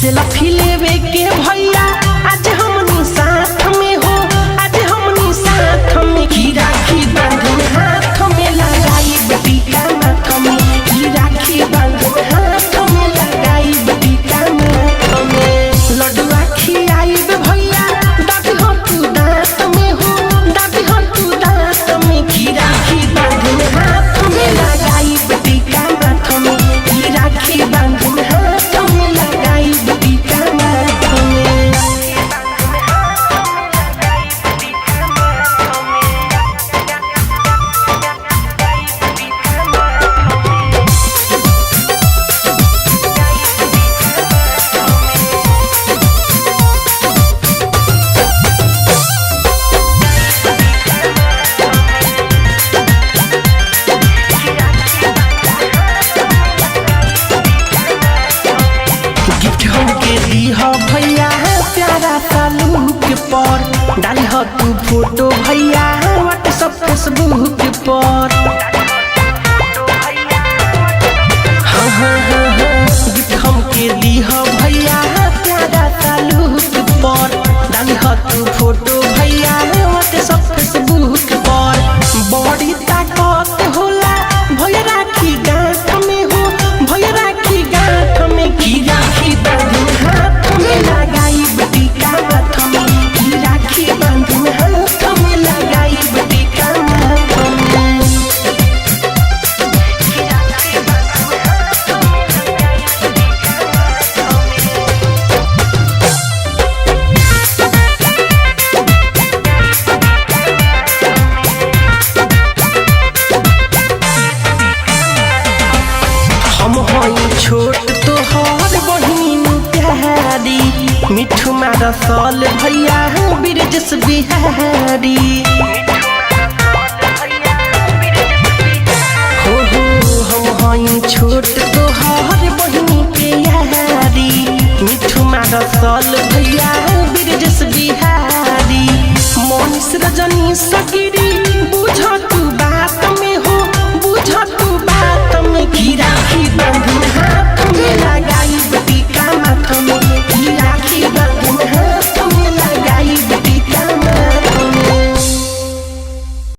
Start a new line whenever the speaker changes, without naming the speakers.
Selfie लेवे के भैया आज हमनी साथ में हो, आज हमनी साथ में की राखी बांधे हाथ में लगाई टीका माथ में, की राखी बांधे हाथ में लगाई टीका माथ में। लड्डुआ खियाई भैया दादी हो तू दांत में हो, दादी हो तू दांत में, की राखी बांधे हाथ में लगाई टीका माथ में, की राखी बांधे हाथ में लगाई टीका माथ में। गिफ्ट हमके दीह भैया प्यारा सा लुक पर, डाली ह तू फोटो भैया व्हाट्सएप फेसबुक पर। हाँ हाँ हाँ हाँ गिफ्ट हमके दीह भैया प्यारा सा लुक पर, डाली ह तू फोटो भैया व्हाट्सएप फेसबुक पर। बड़ी ताकत होला भैया राखी गांठ में हो, भैया राखी गांठ में, की राखी बांधे हाथ में लगाई टीका माथ में, की राखी बांधे हाथ में लगाई टीका माथ में। हम हई छोट तोहर बहिन प्यारी, मिठू मारा साल भैया बिरजस बिहारी। हो हम हई छोट तोहर बहिन प्यारी, मिठू मारा साल भैया बिरजस बिहारी। मनीष रजनी सगिरी बुझत